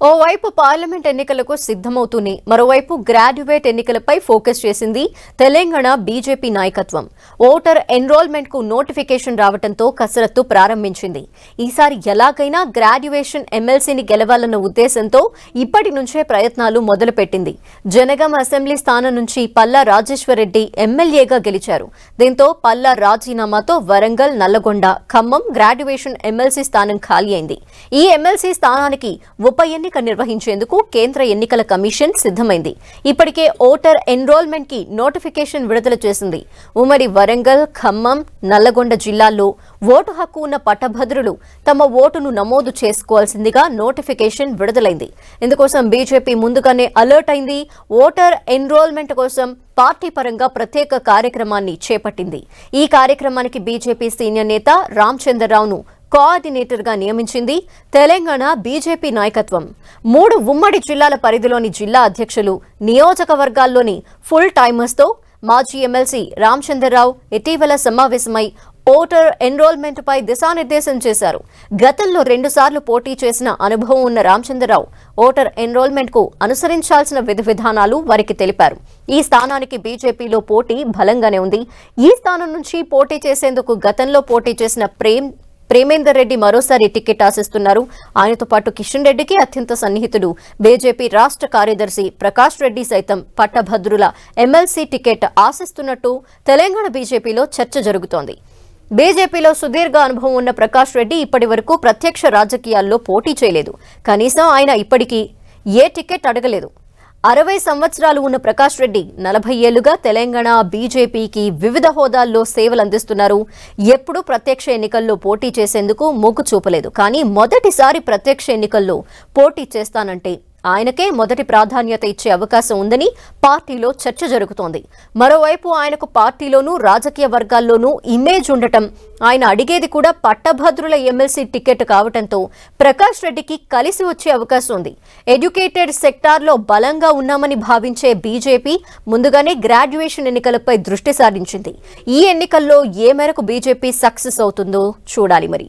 ఓవైపు పార్లమెంట్ ఎన్నికలకు సిద్ధమవుతూనే మరోవైపు గ్రాడ్యుయేట్ ఎన్నికలపై ఫోకస్ చేసింది తెలంగాణ బీజేపీ నాయకత్వం. ఓటర్ ఎన్రోల్మెంట్ కు నోటిఫికేషన్ రావడంతో కసరత్తు ప్రారంభించింది. ఈసారి ఎలాగైనా గ్రాడ్యుయేషన్ ఎమ్మెల్సీని గెలవాలన్న ఉద్దేశంతో ఇప్పటి నుంచే ప్రయత్నాలు మొదలుపెట్టింది. జనగామ అసెంబ్లీ స్థానం నుంచి పల్లా రాజేశ్వరరెడ్డి ఎమ్మెల్యేగా గెలిచారు. దీంతో పల్లా రాజీనామాతో వరంగల్, నల్లగొండ, ఖమ్మం గ్రాడ్యుయేషన్ ఎమ్మెల్సీ స్థానం ఖాళీ అయింది. ఈ ఎమ్మెల్సీ స్థానానికి ఉప ఎన్నిక నిర్వహించేందుకు కేంద్ర ఎన్నికల కమిషన్ సిద్ధమైంది. ఇప్పటికే ఓటర్ ఎన్రోల్మెంట్ కి నోటిఫికేషన్ విడుదల చేసింది. ఉమ్మడి వరంగల్, ఖమ్మం, నల్లగొండ జిల్లాల్లో ఓటు హక్కు ఉన్న పట్టభద్రులు తమ ఓటును నమోదు చేసుకోవాల్సిందిగా నోటిఫికేషన్ విడుదలైంది. ఇందుకోసం బీజేపీ ముందుగానే అలర్ట్ అయింది. ఓటర్ ఎన్రోల్మెంట్ కోసం పార్టీ పరంగా ప్రత్యేక కార్యక్రమాన్ని చేపట్టింది. ఈ కార్యక్రమానికి బీజేపీ సీనియర్ నేత రామచంద్రరావును కోఆర్డినేటర్ గా నియమించింది తెలంగాణ బీజేపీ నాయకత్వం. 3 ఉమ్మడి జిల్లాల పరిధిలోని జిల్లా అధ్యక్షులు, నియోజకవర్గాల్లోని ఫుల్ టైమర్స్ తో మాజీ ఎమ్మెల్సీ రామచంద్రరావు ఇటీవల సమావేశమై ఓటర్ ఎన్రోల్మెంట్ పై దిశానిర్దేశం చేశారు. గతంలో 2 సార్లు పోటీ చేసిన అనుభవం ఉన్న రామచంద్రరావు ఓటర్ ఎన్రోల్మెంట్ కు అనుసరించాల్సిన విధానాలు వారికి తెలిపారు. ఈ స్థానానికి బీజేపీలో పోటీ బలంగానే ఉంది. ఈ స్థానం నుంచి పోటీ చేసేందుకు గతంలో పోటీ చేసిన ప్రేమేందర్ రెడ్డి మరోసారి టికెట్ ఆశిస్తున్నారు. ఆయనతో పాటు కిషన్ రెడ్డికి అత్యంత సన్నిహితుడు బీజేపీ రాష్ట్ర కార్యదర్శి ప్రకాష్ రెడ్డి సైతం పట్టభద్రుల ఎమ్మెల్సీ టికెట్ ఆశిస్తున్నట్టు తెలంగాణ బీజేపీలో చర్చ జరుగుతోంది. బీజేపీలో సుదీర్ఘ అనుభవం ఉన్న ప్రకాష్ రెడ్డి ఇప్పటి వరకు ప్రత్యక్ష రాజకీయాల్లో పోటీ చేయలేదు. కనీసం ఆయన ఇప్పటికీ ఏ టికెట్ అడగలేదు. 60 సంవత్సరాలు ఉన్న ప్రకాష్ రెడ్డి 40 ఏళ్లుగా తెలంగాణ బీజేపీకి వివిధ హోదాల్లో సేవలందిస్తున్నారు. ఎప్పుడూ ప్రత్యక్ష ఎన్నికల్లో పోటీ చేసేందుకు మొగ్గు చూపలేదు. కానీ మొదటిసారి ప్రత్యక్ష ఎన్నికల్లో పోటీ చేస్తానంటే ఆయనకే మొదటి ప్రాధాన్యత ఇచ్చే అవకాశం ఉందని పార్టీలో చర్చ జరుగుతోంది. మరోవైపు ఆయనకు పార్టీలోనూ రాజకీయ వర్గాల్లోనూ ఇమేజ్ ఉండటం, ఆయన అడిగేది కూడా పట్టభద్రుల ఎమ్మెల్సీ టికెట్ కావడంతో ప్రకాష్ రెడ్డికి కలిసి వచ్చే అవకాశం ఉంది. ఎడ్యుకేటెడ్ సెక్టార్లో బలంగా ఉన్నామని భావించే బీజేపీ ముందుగానే గ్రాడ్యుయేషన్ ఎన్నికలపై దృష్టి సారించింది. ఈ ఎన్నికల్లో ఏ మేరకు బీజేపీ సక్సెస్ అవుతుందో చూడాలి మరి.